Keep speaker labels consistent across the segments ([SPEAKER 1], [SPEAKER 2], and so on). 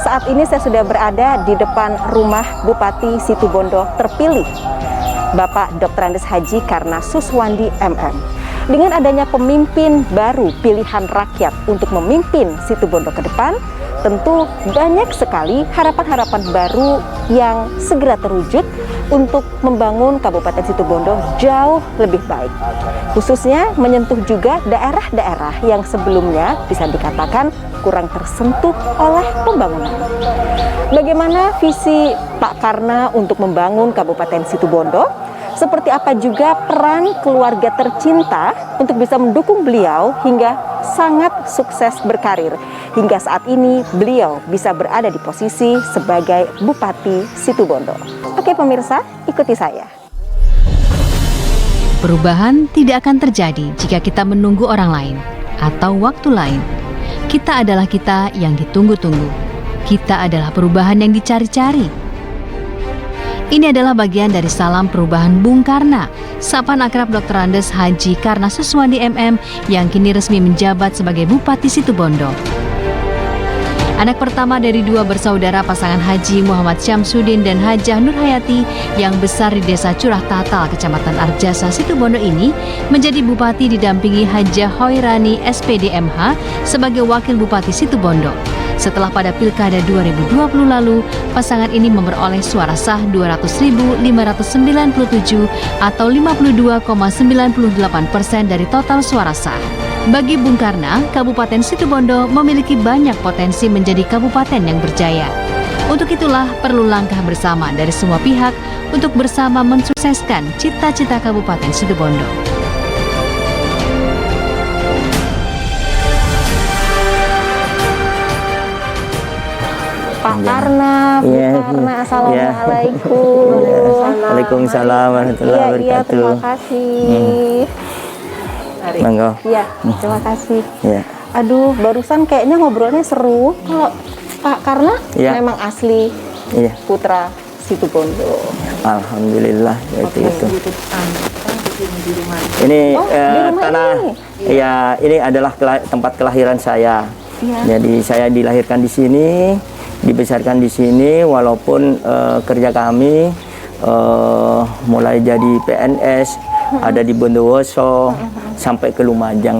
[SPEAKER 1] Saat ini saya sudah berada di depan rumah Bupati Situbondo terpilih, Bapak Dr. Andes Haji Karna Suswandi MM. Dengan adanya pemimpin baru pilihan rakyat untuk memimpin Situbondo ke depan, tentu banyak sekali harapan-harapan baru yang segera terwujud untuk membangun Kabupaten Situbondo jauh lebih baik. Khususnya menyentuh juga daerah-daerah yang sebelumnya bisa dikatakan kurang tersentuh oleh pembangunan. Bagaimana visi Pak Karna untuk membangun Kabupaten Situbondo? Seperti apa juga peran keluarga tercinta untuk bisa mendukung beliau hingga sangat sukses berkarir. Hingga saat ini beliau bisa berada di posisi sebagai Bupati Situbondo. Oke pemirsa, ikuti saya.
[SPEAKER 2] Perubahan tidak akan terjadi jika kita menunggu orang lain atau waktu lain. Kita adalah kita yang ditunggu-tunggu. Kita adalah perubahan yang dicari-cari. Ini adalah bagian dari salam perubahan Bung Karna, sapaan akrab Dr. Andes Haji Karna Suswandi MM yang kini resmi menjabat sebagai Bupati Situbondo. Anak pertama dari dua bersaudara pasangan Haji Muhammad Syamsuddin dan Hajah Nur Hayati yang besar di Desa Curah Tatal, Kecamatan Arjasa, Situbondo ini menjadi bupati didampingi Hajah Hoirani SPDMH sebagai wakil Bupati Situbondo. Setelah pada Pilkada 2020 lalu, pasangan ini memperoleh suara sah 200.597 atau 52,98% dari total suara sah. Bagi Bung Karna, Kabupaten Situbondo memiliki banyak potensi menjadi kabupaten yang berjaya. Untuk itulah perlu langkah bersama dari semua pihak untuk bersama mensukseskan cita-cita Kabupaten Situbondo.
[SPEAKER 1] Pak Karna, Bu Karna, assalamualaikum.
[SPEAKER 3] Waalaikumsalam warahmatullahi wabarakatuh.
[SPEAKER 1] Terima kasih.
[SPEAKER 3] Monggo.
[SPEAKER 1] Iya, terima kasih.
[SPEAKER 3] Ya.
[SPEAKER 1] Aduh, barusan kayaknya ngobrolnya seru. Kalau Pak Karna memang asli putra Situbondo.
[SPEAKER 3] Alhamdulillah, itu. Ini tanah ini? Ya, ini adalah tempat kelahiran saya. Ya. Jadi saya dilahirkan di sini, dibesarkan di sini, walaupun kerja kami mulai jadi PNS, ada di Bondowoso sampai ke Lumajang.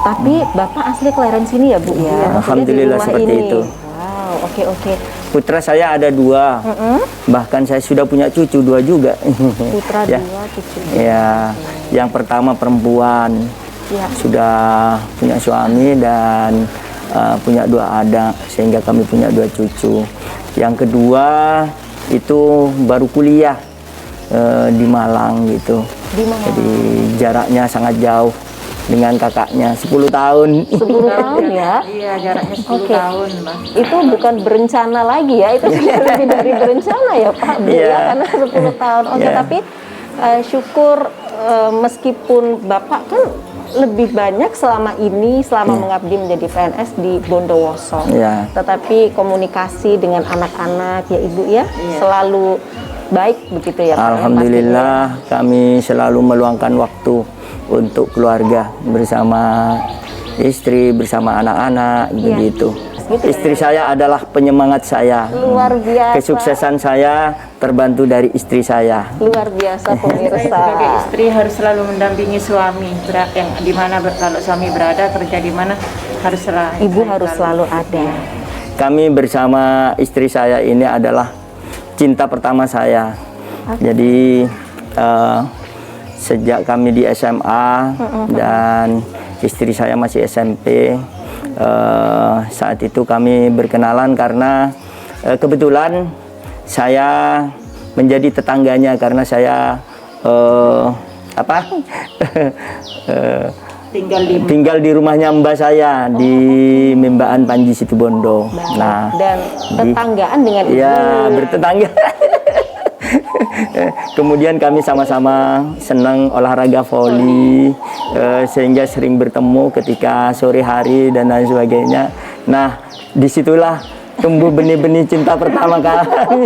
[SPEAKER 1] Tapi Bapak asli kelahiran sini ya Bu ya?
[SPEAKER 3] Alhamdulillah seperti itu.
[SPEAKER 1] Wow, oke.
[SPEAKER 3] Putra saya ada dua, bahkan saya sudah punya cucu dua juga.
[SPEAKER 1] Putra
[SPEAKER 3] ya.
[SPEAKER 1] dua, cucu.
[SPEAKER 3] Ya, yang pertama perempuan, sudah punya suami dan punya dua anak, sehingga kami punya dua cucu. Yang kedua itu baru kuliah di Malang gitu.
[SPEAKER 1] Di Malang.
[SPEAKER 3] Jadi jaraknya sangat jauh dengan kakaknya 10 tahun.
[SPEAKER 1] 10 tahun ya?
[SPEAKER 4] Iya, jaraknya 10 tahun, Mbak.
[SPEAKER 1] Itu bukan berencana lagi ya, itu sudah lebih dari berencana ya Pak Bu ya, karena 10 tahun. Tapi syukur meskipun Bapak kan lebih banyak selama mengabdi menjadi PNS di Bondowoso. Tetapi komunikasi dengan anak-anak ya Ibu ya, selalu baik begitu ya Pak.
[SPEAKER 3] Alhamdulillah kami selalu meluangkan waktu untuk keluarga bersama istri, bersama anak-anak begitu. Istri saya adalah penyemangat saya.
[SPEAKER 1] Luar biasa.
[SPEAKER 3] Kesuksesan saya terbantu dari istri saya.
[SPEAKER 1] Luar biasa pemirsa.
[SPEAKER 4] Sebagai istri harus selalu mendampingi suami. Yang di mana kalau suami berada, kerja di mana harus selalu.
[SPEAKER 1] Ibu harus selalu ada.
[SPEAKER 3] Kami bersama istri saya ini adalah cinta pertama saya. Jadi sejak kami di SMA dan istri saya masih SMP. Saat itu kami berkenalan karena kebetulan saya menjadi tetangganya karena saya tinggal di rumahnya mbak saya di Membaan Panji Situbondo.
[SPEAKER 1] Nah, dan tetanggaan dengan ibu.
[SPEAKER 3] Ya, bertetangga. Kemudian kami sama-sama senang olahraga voli, sehingga sering bertemu ketika sore hari dan lain sebagainya. Nah, disitulah tumbuh benih-benih cinta pertama kami.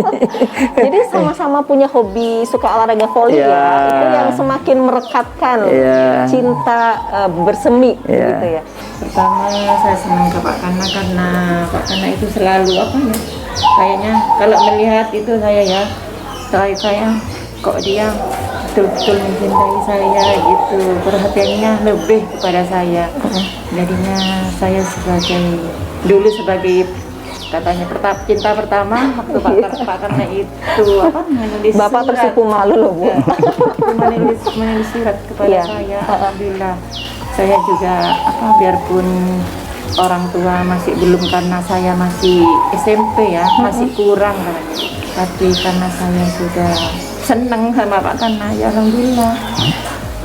[SPEAKER 1] Jadi sama-sama punya hobi, suka olahraga voli ya. Itu yang semakin merekatkan cinta bersemi gitu ya.
[SPEAKER 4] Pertama saya senang ke Pak Kana karena Pak Kana itu selalu apa ya, kayaknya kalau melihat itu saya kok dia betul-betul mencintai saya gitu, perhatiannya lebih kepada saya. Jadinya saya sebagai katanya cinta pertama waktu Pak Kana itu menulis
[SPEAKER 1] Bapak
[SPEAKER 4] surat.
[SPEAKER 1] tersipu malu loh Bu.
[SPEAKER 4] menulis surat kepada
[SPEAKER 1] Iya.
[SPEAKER 4] saya. Alhamdulillah saya juga biarpun orang tua masih belum, karena saya masih SMP ya, masih kurang kan, tapi karena saya sudah senang sama Pak Kana, ya alhamdulillah.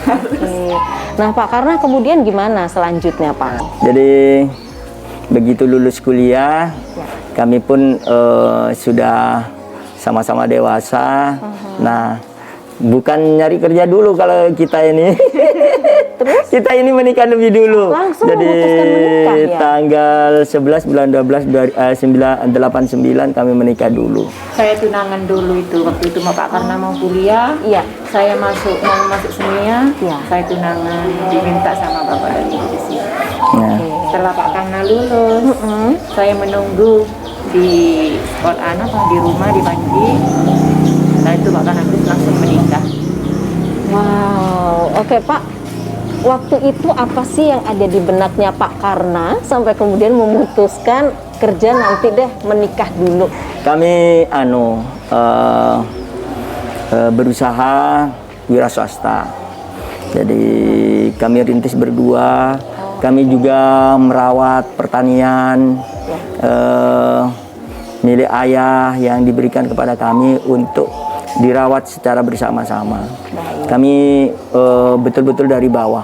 [SPEAKER 1] Oke. Nah Pak, karena kemudian gimana selanjutnya Pak?
[SPEAKER 3] Jadi begitu lulus kuliah, kami pun sudah sama-sama dewasa. Nah, bukan nyari kerja dulu kalau kita ini.
[SPEAKER 1] Terus?
[SPEAKER 3] Kita ini menikah lebih dulu.
[SPEAKER 1] Langsung
[SPEAKER 3] Jadi
[SPEAKER 1] memutuskan menikah ya?
[SPEAKER 3] tanggal 11 bulan 12 1989 kami menikah dulu.
[SPEAKER 4] Saya tunangan dulu itu, waktu itu Pak Karna mau kuliah,
[SPEAKER 1] Iya.
[SPEAKER 4] saya mau masuk semia,
[SPEAKER 1] Iya.
[SPEAKER 4] saya tunangan, diminta sama Bapak dari sini.
[SPEAKER 3] Nah,
[SPEAKER 4] Setelah Pak Karna lulus, saya menunggu di di rumah di Banji. Setelah itu Pak Karna langsung menikah.
[SPEAKER 1] Wow, oke Pak. Waktu itu apa sih yang ada di benaknya Pak Karna sampai kemudian memutuskan kerja nanti deh menikah dulu?
[SPEAKER 3] kami berusaha wira swasta. Jadi kami rintis berdua. Kami juga merawat pertanian milik ayah yang diberikan kepada kami untuk dirawat secara bersama-sama. Kami betul-betul dari bawah.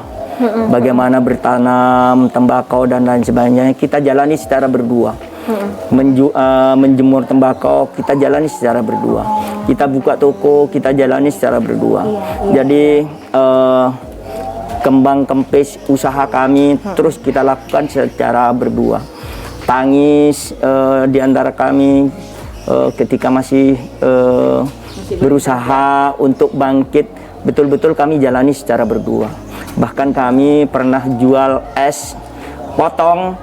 [SPEAKER 3] Bagaimana bertanam, tembakau dan lain sebagainya kita jalani secara berdua. Menjemur tembakau kita jalani secara berdua. Kita buka toko kita jalani secara berdua. Jadi kembang kempis usaha kami terus kita lakukan secara berdua. Tangis di antara kami ketika masih berusaha untuk bangkit, betul-betul kami jalani secara berdua. Bahkan kami pernah jual es potong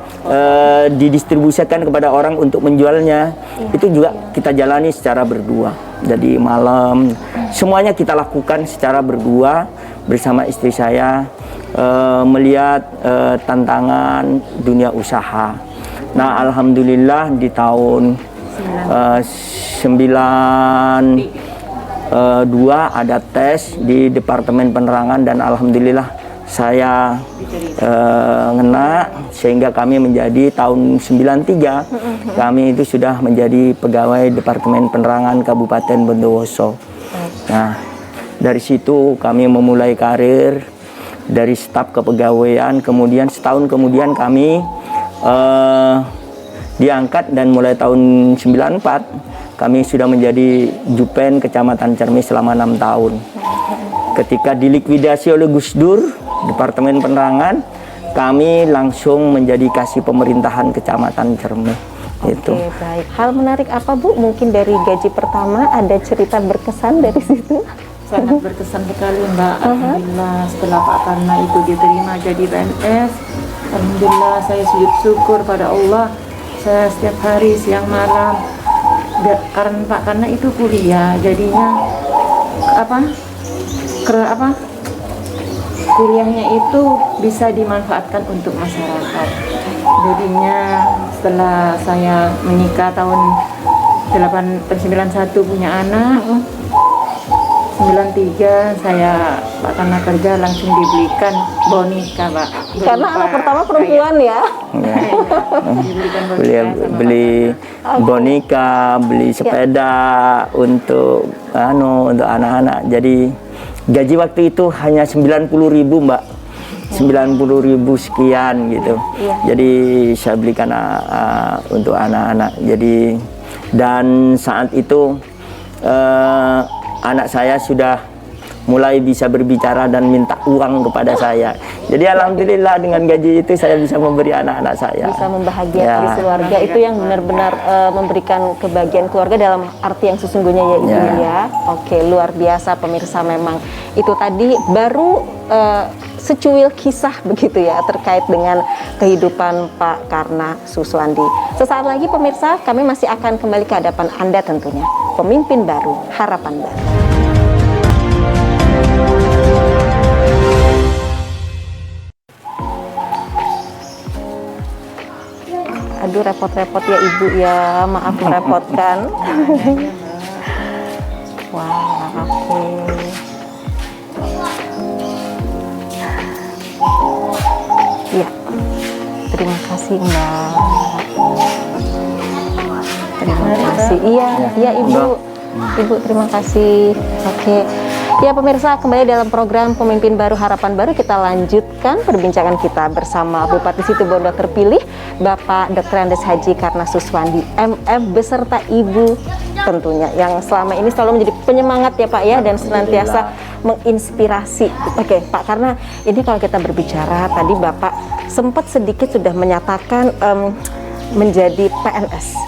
[SPEAKER 3] didistribusikan kepada orang untuk menjualnya. Itu juga kita jalani secara berdua. Jadi malam semuanya kita lakukan secara berdua bersama istri saya, melihat tantangan dunia usaha. Nah, alhamdulillah di tahun 92 ada tes di Departemen Penerangan dan alhamdulillah saya ngena, sehingga kami menjadi tahun 93 kami itu sudah menjadi pegawai Departemen Penerangan Kabupaten Bondowoso. Nah, dari situ kami memulai karir dari staf kepegawaian, kemudian setahun kemudian kami diangkat dan mulai tahun 94 kami sudah menjadi Jupen Kecamatan Cermis selama 6 tahun. Ketika dilikuidasi oleh Gus Dur, Departemen Penerangan, kami langsung menjadi kasih pemerintahan Kecamatan Cermis. Itu.
[SPEAKER 1] Oke, baik. Hal menarik apa Bu? Mungkin dari gaji pertama ada cerita berkesan dari situ?
[SPEAKER 4] Sangat berkesan sekali Mbak. Alhamdulillah setelah Pak Karna itu diterima jadi PNS, alhamdulillah saya sujud syukur pada Allah. Saya setiap hari siang malam, karena Pak Karna itu kuliah, jadinya kuliahnya itu bisa dimanfaatkan untuk masyarakat. Jadinya setelah saya menikah tahun 91 punya anak, 93 saya Pak Karna kerja langsung dibelikan boneka Pak.
[SPEAKER 1] Karena anak pertama perempuan ya.
[SPEAKER 3] Beli boneka, beli sepeda untuk anak-anak. Jadi gaji waktu itu hanya 90.000 Mbak, 90.000 sekian gitu. Jadi saya belikan untuk anak-anak. Jadi dan saat itu anak saya sudah mulai bisa berbicara dan minta uang kepada saya. Jadi alhamdulillah dengan gaji itu saya bisa memberi anak-anak saya.
[SPEAKER 1] Bisa membahagiakan keluarga, itu yang benar-benar memberikan kebahagiaan keluarga dalam arti yang sesungguhnya ya Ibu ya. Oke, luar biasa pemirsa, memang itu tadi baru secuil kisah begitu ya terkait dengan kehidupan Pak Karna Suswandi. Sesaat lagi pemirsa, kami masih akan kembali ke hadapan Anda tentunya. Pemimpin baru, harapan baru. Aduh, repot-repot ya Ibu ya, maaf merepotkan. Wah, oke. Iya, terima kasih Mbak. Terima kasih. Iya Ibu. Ibu terima kasih. Oke. Ya pemirsa, kembali dalam program Pemimpin Baru Harapan Baru, kita lanjutkan perbincangan kita bersama Bupati Situbondo terpilih Bapak Dr. Andes Haji Karna Suswandi MM beserta Ibu tentunya yang selama ini selalu menjadi penyemangat ya Pak ya, dan senantiasa menginspirasi. Oke Pak, karena ini kalau kita berbicara tadi Bapak sempat sedikit sudah menyatakan menjadi PNS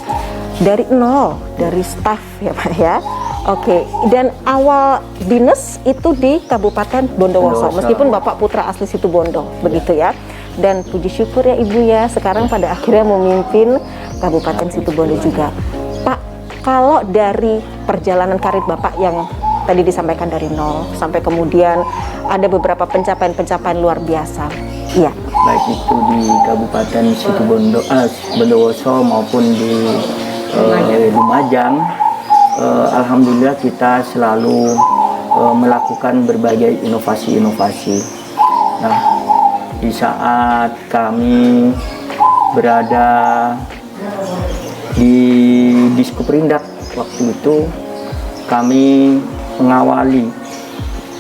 [SPEAKER 1] dari nol, dari staf ya Pak ya. Oke, dan awal dinas itu di Kabupaten Bondowoso, meskipun Bapak putra asli Situbondo, begitu ya. Dan puji syukur ya Ibu ya, sekarang pada akhirnya memimpin Kabupaten Situbondo juga. Pak, kalau dari perjalanan karir Bapak yang tadi disampaikan dari nol, sampai kemudian ada beberapa pencapaian-pencapaian luar biasa. Iya.
[SPEAKER 3] Baik itu di Kabupaten Situbondo, Bondowoso maupun di Lumajang. Alhamdulillah kita selalu melakukan berbagai inovasi-inovasi. Nah, di saat kami berada di Diskuperindak waktu itu, kami mengawali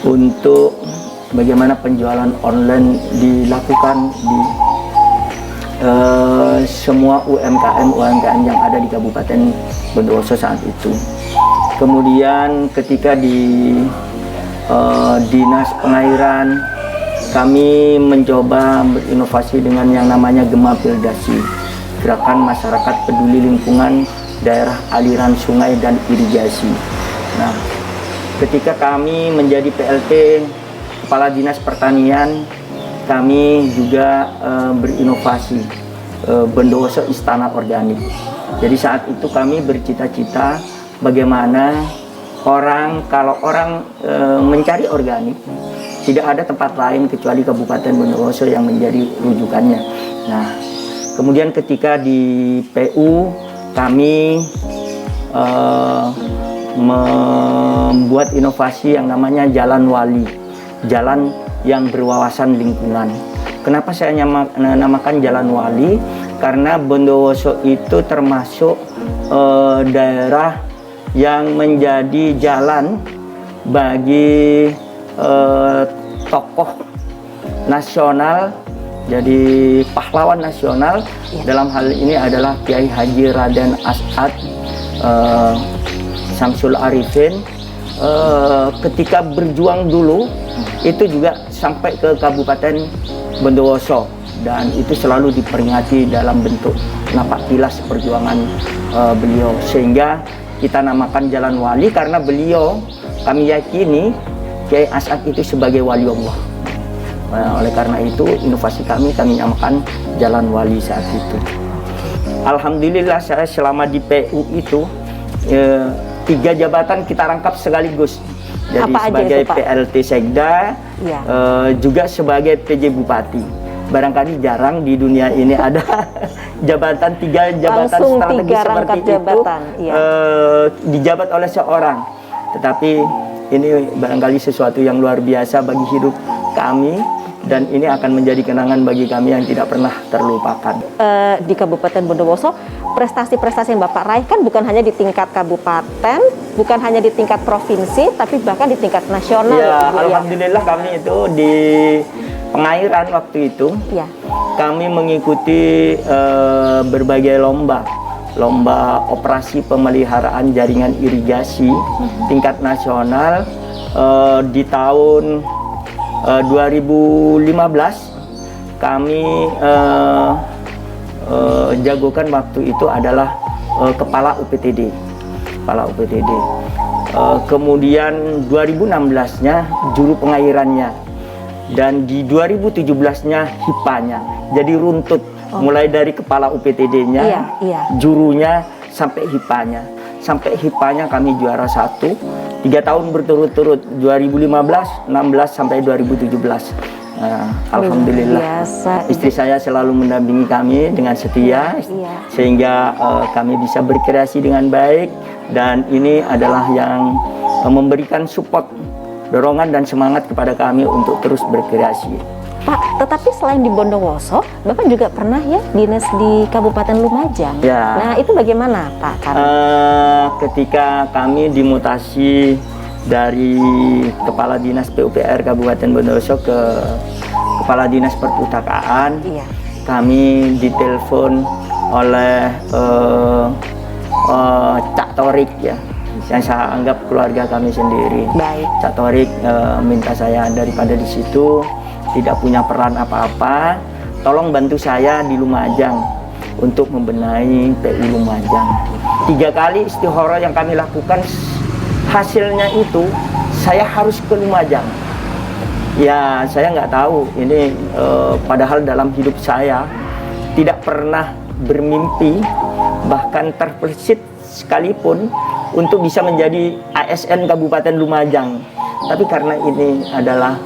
[SPEAKER 3] untuk bagaimana penjualan online dilakukan di semua UMKM yang ada di Kabupaten Bondowoso saat itu. Kemudian ketika di Dinas Pengairan, kami mencoba berinovasi dengan yang namanya Gemapildasi, Gerakan Masyarakat Peduli Lingkungan Daerah Aliran Sungai dan Irigasi. Nah, ketika kami menjadi PLT Kepala Dinas Pertanian, kami juga berinovasi Bondowoso Istana Organik. Jadi saat itu kami bercita-cita bagaimana kalau orang mencari organik, tidak ada tempat lain kecuali Kabupaten Bondowoso yang menjadi rujukannya. Nah, kemudian ketika di PU kami membuat inovasi yang namanya Jalan Wali, jalan yang berwawasan lingkungan. Kenapa saya namakan Jalan Wali? Karena Bondowoso itu termasuk daerah yang menjadi jalan bagi tokoh nasional, jadi pahlawan nasional. Dalam hal ini adalah Kiai Haji Raden As'ad Samsul Arifin. Ketika berjuang dulu itu juga sampai ke Kabupaten Bondowoso, dan itu selalu diperingati dalam bentuk napak tilas perjuangan beliau, sehingga kita namakan Jalan Wali karena beliau, kami yakini Kiai As'ad itu sebagai wali Allah. Oleh karena itu inovasi kami namakan Jalan Wali saat itu. Alhamdulillah saya selama di PU itu 3 jabatan kita rangkap sekaligus. Jadi sebagai PLT Sekda, juga sebagai PJ Bupati. Barangkali jarang di dunia ini ada jabatan 3 jabatan strategis seperti itu dijabat oleh seorang. Tetapi ini barangkali sesuatu yang luar biasa bagi hidup kami, dan ini akan menjadi kenangan bagi kami yang tidak pernah terlupakan.
[SPEAKER 1] Di Kabupaten Bondowoso, prestasi-prestasi yang Bapak raih kan bukan hanya di tingkat kabupaten, bukan hanya di tingkat provinsi, tapi bahkan di tingkat nasional.
[SPEAKER 3] Ya, alhamdulillah kami itu di Pengairan waktu itu, kami mengikuti berbagai lomba operasi pemeliharaan jaringan irigasi tingkat nasional, di tahun 2015 kami jagokan waktu itu adalah kepala UPTD. Kemudian 2016-nya juru pengairannya, dan di 2017-nya HIPA-nya. Jadi runtut, mulai dari kepala UPTD-nya, jurunya sampai HIPA-nya. Sampai HIPA-nya kami juara 1 3 tahun berturut-turut, 2015, 16 sampai 2017. Alhamdulillah, istri saya selalu mendampingi kami dengan setia, sehingga kami bisa berkreasi dengan baik, dan ini adalah yang memberikan support, dorongan dan semangat kepada kami untuk terus berkreasi.
[SPEAKER 1] Pak, tetapi selain di Bondowoso, Bapak juga pernah ya dinas di Kabupaten Lumajang.
[SPEAKER 3] Ya.
[SPEAKER 1] Nah, itu bagaimana, Pak?
[SPEAKER 3] Ketika kami dimutasi dari Kepala Dinas PUPR Kabupaten Bondowoso ke Kepala Dinas Perpustakaan, kami ditelepon oleh Cak Torik ya, yang saya anggap keluarga kami sendiri.
[SPEAKER 1] Baik.
[SPEAKER 3] Cak Torik minta saya daripada di situ tidak punya peran apa-apa, tolong bantu saya di Lumajang untuk membenahi PU Lumajang. 3 kali istihara yang kami lakukan, hasilnya itu saya harus ke Lumajang. Ya, saya nggak tahu ini, padahal dalam hidup saya tidak pernah bermimpi, bahkan terbersit sekalipun untuk bisa menjadi ASN Kabupaten Lumajang. Tapi karena ini adalah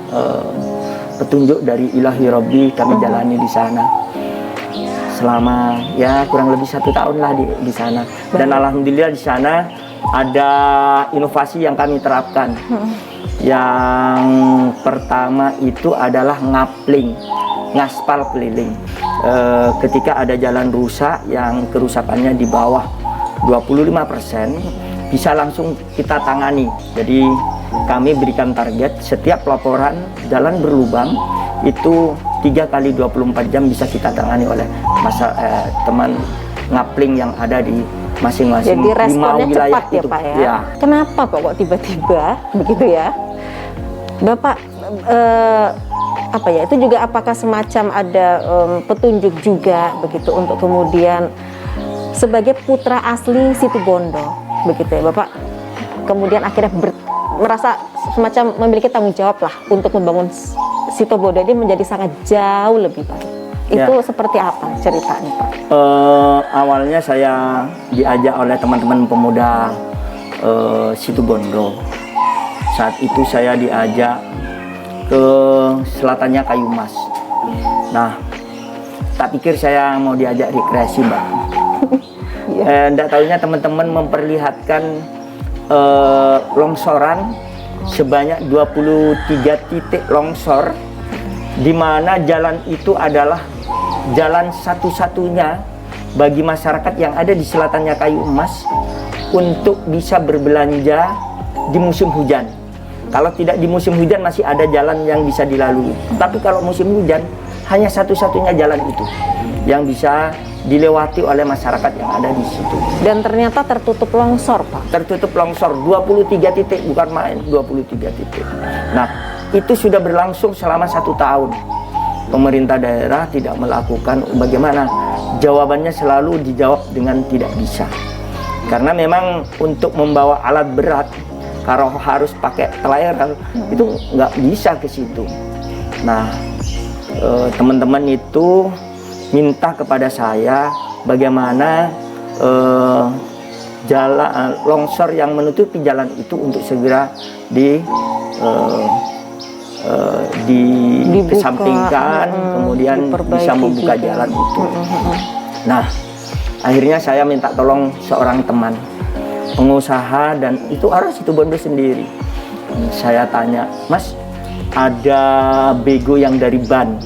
[SPEAKER 3] petunjuk dari Ilahi Robbi, kami jalani di sana selama ya kurang lebih 1 tahun lah di sana. Dan alhamdulillah di sana ada inovasi yang kami terapkan. Yang pertama itu adalah ngapling, ngaspal keliling. Ketika ada jalan rusak yang kerusakannya di bawah 25%, bisa langsung kita tangani. Jadi kami berikan target setiap laporan jalan berlubang itu 3 kali 24 jam bisa kita tangani oleh teman ngapling yang ada di masing-masing 5 wilayah
[SPEAKER 1] cepat
[SPEAKER 3] itu.
[SPEAKER 1] Ya, Pak ya? Kenapa kok tiba-tiba begitu ya? Bapak apa ya, itu juga apakah semacam ada petunjuk juga begitu untuk kemudian sebagai putra asli Situbondo begitu ya Bapak, kemudian akhirnya merasa semacam memiliki tanggung jawab lah untuk membangun Situbondo ini menjadi sangat jauh lebih baik. Itu seperti apa ceritanya, Pak?
[SPEAKER 3] Awalnya saya diajak oleh teman-teman pemuda Situbondo. Saat itu saya diajak ke selatannya Kayu Mas. Nah, tak pikir saya mau diajak rekreasi, Mbak. Nggak tahunya teman-teman memperlihatkan longsoran sebanyak 23 titik longsor, di mana jalan itu adalah jalan satu-satunya bagi masyarakat yang ada di selatannya Kayu Emas untuk bisa berbelanja di musim hujan. Kalau tidak di musim hujan masih ada jalan yang bisa dilalui, tapi kalau musim hujan hanya satu-satunya jalan itu yang bisa dilewati oleh masyarakat yang ada di situ.
[SPEAKER 1] Dan ternyata tertutup longsor, Pak.
[SPEAKER 3] Tertutup longsor 23 titik, bukan main, 23 titik. Nah, itu sudah berlangsung selama 1 tahun. Pemerintah daerah tidak melakukan, bagaimana? Jawabannya selalu dijawab dengan tidak bisa. Karena memang untuk membawa alat berat, kalau harus pakai trailer itu nggak bisa ke situ. Nah, teman-teman itu minta kepada saya bagaimana jalan longsor yang menutupi jalan itu untuk segera dikesampingkan, kemudian bisa membuka juga jalan itu. Nah, akhirnya saya minta tolong seorang teman pengusaha, dan itu orang Situbondo sendiri. Saya tanya, Mas, ada bego yang dari ban.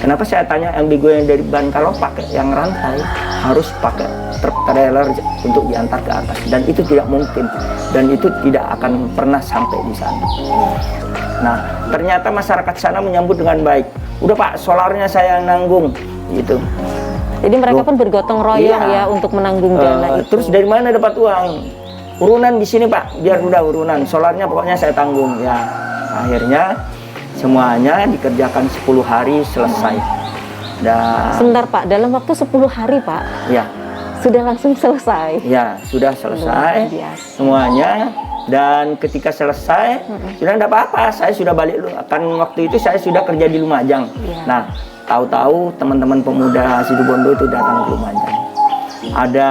[SPEAKER 3] Kenapa saya tanya yang bego yang dari ban? Kalau pakai yang rantai harus pakai truk trailer untuk diantar ke atas, dan itu tidak mungkin, dan itu tidak akan pernah sampai di sana. Nah, ternyata masyarakat sana menyambut dengan baik. Udah Pak, solarnya saya yang nanggung, gitu.
[SPEAKER 1] Jadi mereka pun bergotong royong ya untuk menanggung dana itu.
[SPEAKER 3] Terus dari mana dapat uang? urunan di sini Pak, biar udah urunan, solarnya pokoknya saya tanggung ya. Akhirnya semuanya dikerjakan 10 hari selesai. Dan
[SPEAKER 1] Sebentar Pak, dalam waktu 10 hari Pak,
[SPEAKER 3] ya,
[SPEAKER 1] sudah langsung selesai.
[SPEAKER 3] ya sudah selesai
[SPEAKER 1] Luar biasa.
[SPEAKER 3] semuanya. Dan ketika selesai, sudah tidak apa-apa, saya sudah balik. Kan waktu itu saya sudah kerja di Lumajang.
[SPEAKER 1] Iya.
[SPEAKER 3] Nah, tahu-tahu teman-teman pemuda Situbondo itu datang ke Lumajang. Ada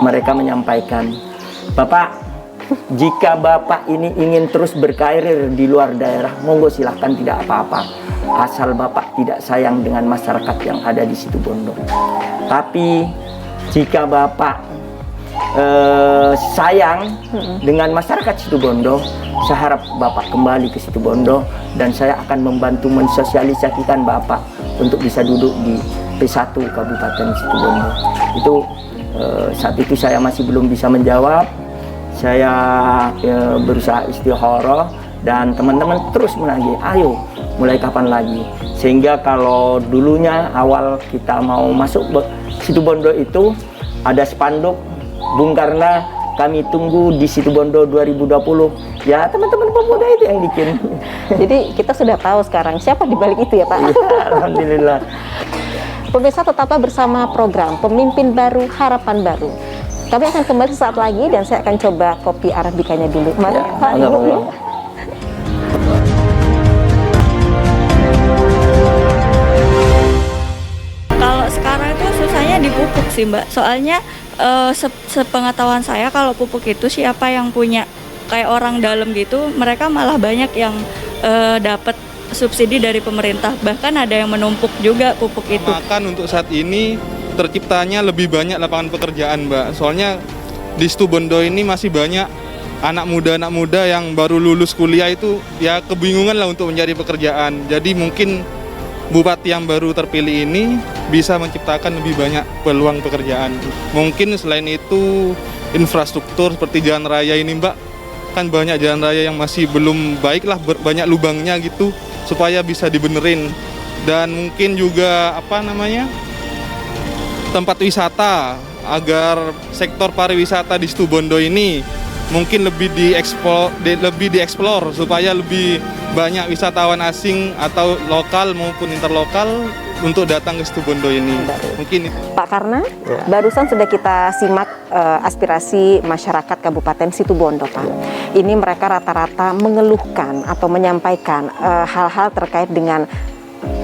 [SPEAKER 3] mereka menyampaikan, Bapak, jika Bapak ini ingin terus berkarir di luar daerah, monggo silahkan, tidak apa-apa. Asal Bapak tidak sayang dengan masyarakat yang ada di Situbondo. Tapi jika Bapak sayang dengan masyarakat Situbondo, saya harap Bapak kembali ke Situbondo dan saya akan membantu mensosialisasikan Bapak untuk bisa duduk di P1 Kabupaten Situbondo. Itu saat itu saya masih belum bisa menjawab. Saya berusaha istikharah dan teman-teman terus menagih, ayo mulai kapan lagi. Sehingga kalau dulunya awal kita mau masuk Situbondo itu ada spanduk Bung Karna, kami tunggu di Situbondo 2020. Ya, teman-teman pemuda itu yang bikin.
[SPEAKER 1] Jadi kita sudah tahu sekarang siapa di balik itu ya Pak.
[SPEAKER 3] Ya, alhamdulillah.
[SPEAKER 1] Pemirsa, tetaplah bersama program Pemimpin Baru, Harapan Baru. Kami akan kembali sesaat lagi dan saya akan coba kopi arabikanya dulu. Mari
[SPEAKER 3] Ya,
[SPEAKER 1] Pak, Ibu.
[SPEAKER 3] alhamdulillah.
[SPEAKER 5] Kalau sekarang itu susahnya di pupuk sih Mbak, soalnya sepengetahuan saya kalau pupuk itu siapa yang punya kayak orang dalam gitu, mereka malah banyak yang dapat subsidi dari pemerintah, bahkan ada yang menumpuk juga pupuk itu.
[SPEAKER 6] Makan untuk saat ini terciptanya lebih banyak lapangan pekerjaan Mbak, soalnya di Situbondo ini masih banyak anak muda yang baru lulus kuliah itu ya kebingungan lah untuk mencari pekerjaan. Jadi mungkin Bupati yang baru terpilih ini bisa menciptakan lebih banyak peluang pekerjaan. Mungkin selain itu infrastruktur seperti jalan raya ini Mbak, kan banyak jalan raya yang masih belum baik lah, banyak lubangnya gitu, supaya bisa dibenerin. Dan mungkin juga tempat wisata, agar sektor pariwisata di Situbondo ini mungkin lebih dieksplor supaya lebih banyak wisatawan asing atau lokal maupun interlokal untuk datang ke Situbondo ini. Mungkin itu.
[SPEAKER 1] Pak Karna,
[SPEAKER 3] Ya.
[SPEAKER 1] barusan sudah kita simak aspirasi masyarakat Kabupaten Situbondo, Pak. Ini mereka rata-rata mengeluhkan atau menyampaikan hal-hal terkait dengan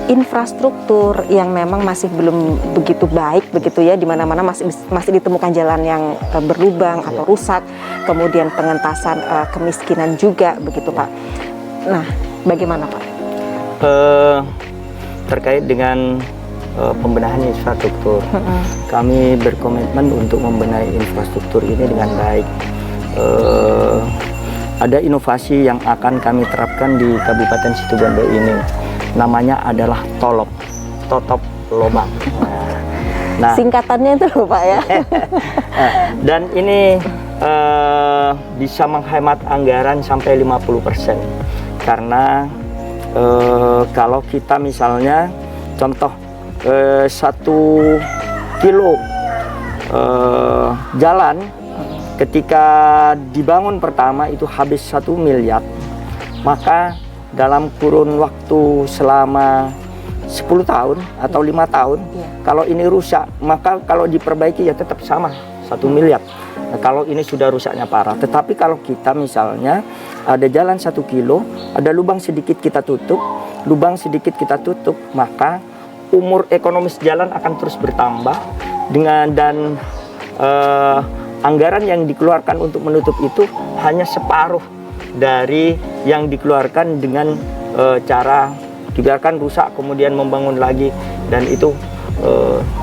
[SPEAKER 1] infrastruktur yang memang masih belum begitu baik begitu ya, di mana-mana masih ditemukan jalan yang berlubang atau rusak, kemudian pengentasan kemiskinan juga begitu Pak. Nah, bagaimana Pak?
[SPEAKER 3] Terkait dengan pembenahan infrastruktur, kami berkomitmen untuk membenahi infrastruktur ini dengan baik. Ada inovasi yang akan kami terapkan di Kabupaten Situbondo ini. Namanya adalah totop lobang. Nah,
[SPEAKER 1] Singkatannya itu loh Pak ya.
[SPEAKER 3] dan ini bisa menghemat anggaran sampai 50%. Karena kalau kita misalnya contoh 1 kilo jalan ketika dibangun pertama itu habis 1 miliar, maka dalam kurun waktu selama 10 tahun atau 5 tahun, kalau ini rusak, maka kalau diperbaiki ya tetap sama 1 miliar. Nah, kalau ini sudah rusaknya parah. Tetapi kalau kita misalnya ada jalan 1 kilo, ada lubang sedikit kita tutup, maka umur ekonomis jalan akan terus bertambah dan anggaran yang dikeluarkan untuk menutup itu hanya separuh dari yang dikeluarkan dengan cara dibiarkan rusak kemudian membangun lagi, dan itu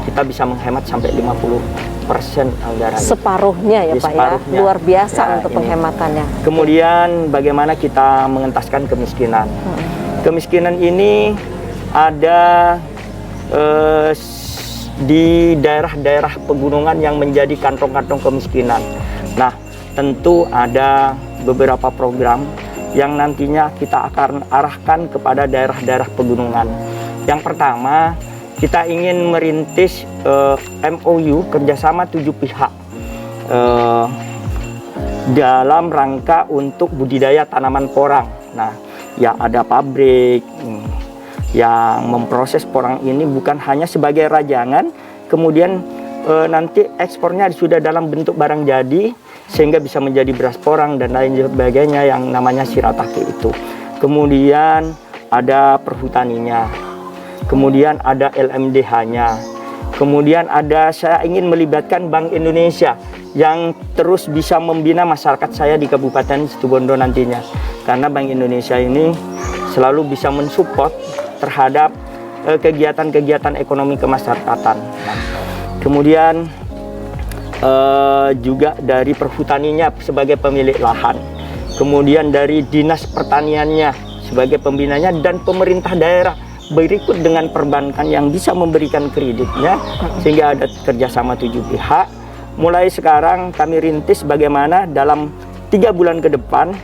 [SPEAKER 3] kita bisa menghemat sampai 50% anggaran.
[SPEAKER 1] Separuhnya ya Pak
[SPEAKER 3] Separuhnya.
[SPEAKER 1] ya, luar biasa
[SPEAKER 3] Ya,
[SPEAKER 1] untuk
[SPEAKER 3] ini.
[SPEAKER 1] penghematannya.
[SPEAKER 3] Kemudian bagaimana kita mengentaskan kemiskinan? Kemiskinan ini ada di daerah-daerah pegunungan yang menjadi kantong-kantong kemiskinan. Nah, tentu ada beberapa program yang nantinya kita akan arahkan kepada daerah-daerah pegunungan. Yang pertama, kita ingin merintis MOU kerjasama 7 pihak dalam rangka untuk budidaya tanaman porang. Nah, ya ada pabrik yang memproses porang ini bukan hanya sebagai rajangan, kemudian nanti ekspornya sudah dalam bentuk barang jadi sehingga bisa menjadi beras porang dan lain sebagainya yang namanya shiratake itu. Kemudian ada perhutaninya, kemudian ada LMDH-nya, kemudian ada saya ingin melibatkan Bank Indonesia yang terus bisa membina masyarakat saya di Kabupaten Situbondo nantinya, karena Bank Indonesia ini selalu bisa mensupport terhadap kegiatan-kegiatan ekonomi kemasyarakatan. Kemudian juga dari perhutaninya sebagai pemilik lahan, kemudian dari dinas pertaniannya sebagai pembinanya, dan pemerintah daerah berikut dengan perbankan yang bisa memberikan kreditnya, sehingga ada kerjasama 7 pihak. Mulai sekarang kami rintis bagaimana dalam 3 bulan ke depan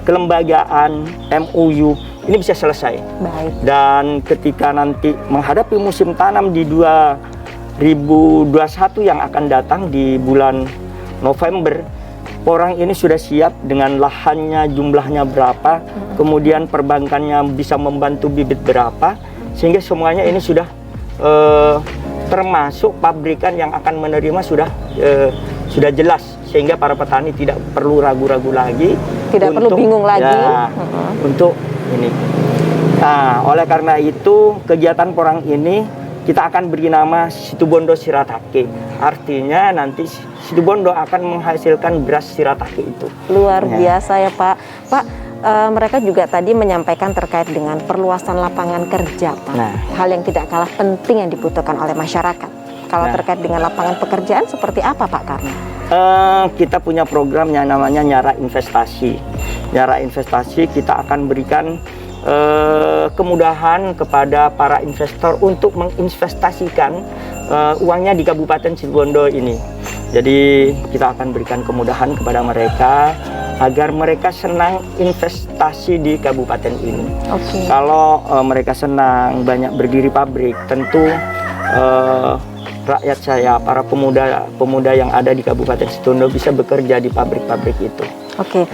[SPEAKER 3] kelembagaan MOU ini bisa selesai.
[SPEAKER 1] Baik.
[SPEAKER 3] Dan ketika nanti menghadapi musim tanam di 2021 yang akan datang di bulan November, porang ini sudah siap dengan lahannya, jumlahnya berapa, kemudian perbankannya bisa membantu bibit berapa, sehingga semuanya ini sudah termasuk pabrikan yang akan menerima sudah jelas, sehingga para petani tidak perlu ragu-ragu lagi,
[SPEAKER 1] Tidak perlu bingung lagi.
[SPEAKER 3] Ya, untuk ini. Nah, oleh karena itu kegiatan porang ini kita akan beri nama Situbondo Shiratake. Artinya nanti Situbondo akan menghasilkan beras shiratake itu.
[SPEAKER 1] Luar biasa ya Pak. Pak, mereka juga tadi menyampaikan terkait dengan perluasan lapangan kerja, Pak.
[SPEAKER 3] Nah.
[SPEAKER 1] Hal yang tidak kalah penting yang dibutuhkan oleh masyarakat. Kalau terkait dengan lapangan pekerjaan seperti apa Pak Karna?
[SPEAKER 3] Kita punya program yang namanya Nyara Investasi. Nyara Investasi kita akan berikan kemudahan kepada para investor untuk menginvestasikan uangnya di Kabupaten Situbondo ini. Jadi kita akan berikan kemudahan kepada mereka agar mereka senang investasi di kabupaten ini.
[SPEAKER 1] Oke.
[SPEAKER 3] Kalau mereka senang banyak berdiri pabrik, tentu rakyat saya, para pemuda yang ada di Kabupaten Situbondo bisa bekerja di pabrik-pabrik itu.
[SPEAKER 1] Oke.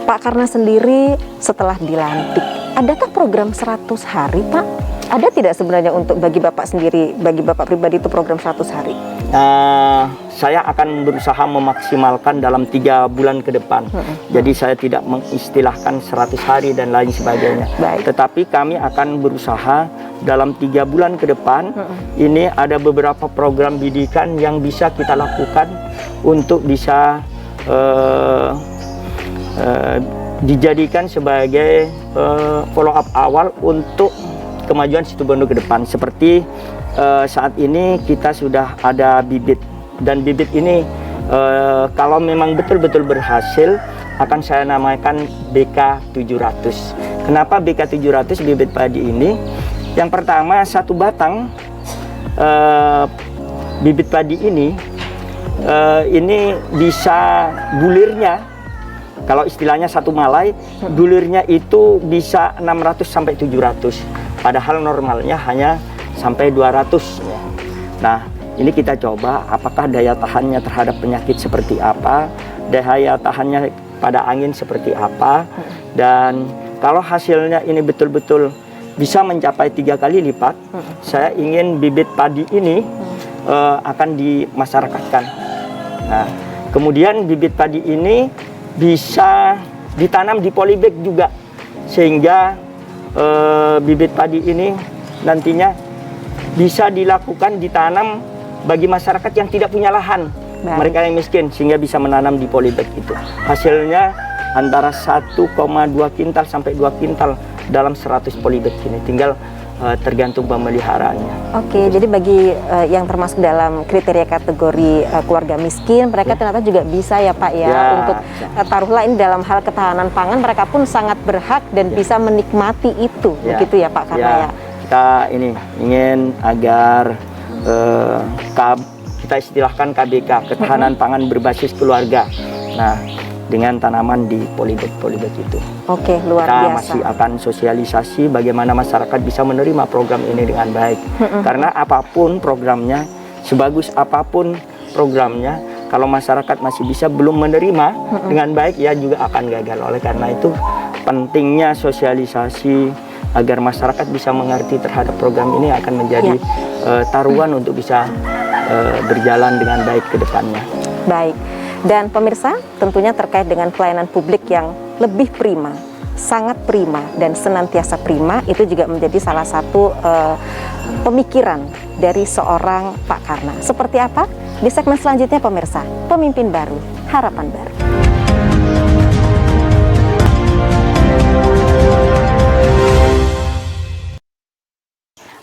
[SPEAKER 1] Pak Karna sendiri setelah dilantik, adakah program 100 hari Pak? Ada tidak sebenarnya untuk bagi Bapak sendiri, bagi Bapak pribadi itu program 100 hari?
[SPEAKER 3] Saya akan berusaha memaksimalkan dalam 3 bulan ke depan. Jadi saya tidak mengistilahkan 100 hari dan lain sebagainya.
[SPEAKER 1] Baik.
[SPEAKER 3] Tetapi kami akan berusaha dalam 3 bulan ke depan, ini ada beberapa program bidikan yang bisa kita lakukan untuk bisa dijadikan sebagai follow up awal untuk kemajuan Situbondo ke depan. Seperti saat ini kita sudah ada bibit, dan bibit ini kalau memang betul-betul berhasil akan saya namakan BK 700. Kenapa BK 700 bibit padi ini? Yang pertama, satu batang bibit padi ini bisa bulirnya, kalau istilahnya satu malai, bulirnya itu bisa 600 sampai 700. Padahal normalnya hanya sampai 200. Nah, ini kita coba apakah daya tahannya terhadap penyakit seperti apa, daya tahannya pada angin seperti apa, dan kalau hasilnya ini betul-betul bisa mencapai 3 kali lipat, saya ingin bibit padi ini akan dimasyarakatkan. Nah, kemudian bibit padi ini bisa ditanam di polybag juga, sehingga bibit padi ini nantinya bisa dilakukan ditanam bagi masyarakat yang tidak punya lahan.
[SPEAKER 1] Baik.
[SPEAKER 3] Mereka yang miskin, sehingga bisa menanam di polybag itu. Hasilnya antara 1,2 kintal sampai 2 kintal dalam 100 polybag ini, tinggal tergantung pemeliharaannya.
[SPEAKER 1] Oke, jadi bagi yang termasuk dalam kriteria kategori keluarga miskin, mereka ternyata juga bisa ya Pak ya, untuk taruhlah ini dalam hal ketahanan pangan, mereka pun sangat berhak dan bisa menikmati itu, begitu ya Pak Karna ya.
[SPEAKER 3] Kita ini ingin agar kita istilahkan KBK, ketahanan pangan berbasis keluarga. Nah, dengan tanaman di polybag itu.
[SPEAKER 1] Oke, luar
[SPEAKER 3] kita
[SPEAKER 1] biasa.
[SPEAKER 3] masih akan sosialisasi bagaimana masyarakat bisa menerima program ini dengan baik. Karena apapun programnya, sebagus apapun programnya, kalau masyarakat masih bisa belum menerima dengan baik, ya juga akan gagal. Oleh karena itu pentingnya sosialisasi agar masyarakat bisa mengerti terhadap program ini akan menjadi taruhan untuk bisa berjalan dengan baik ke depannya.
[SPEAKER 1] Baik, dan pemirsa, tentunya terkait dengan pelayanan publik yang lebih prima, sangat prima dan senantiasa prima, itu juga menjadi salah satu pemikiran dari seorang Pak Karna. Seperti apa? Di segmen selanjutnya pemirsa, Pemimpin Baru, Harapan Baru.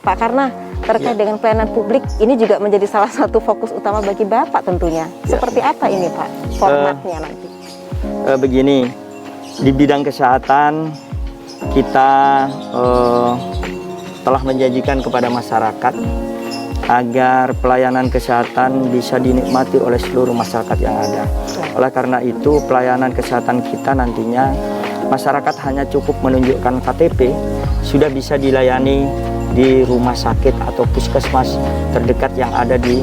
[SPEAKER 1] Pak Karna, terkait dengan pelayanan publik, ini juga menjadi salah satu fokus utama bagi Bapak tentunya. Seperti apa ini Pak, formatnya nanti?
[SPEAKER 3] Begini, di bidang kesehatan kita telah menjanjikan kepada masyarakat agar pelayanan kesehatan bisa dinikmati oleh seluruh masyarakat yang ada. Oleh karena itu, pelayanan kesehatan kita nantinya masyarakat hanya cukup menunjukkan KTP, sudah bisa dilayani di rumah sakit atau puskesmas terdekat yang ada di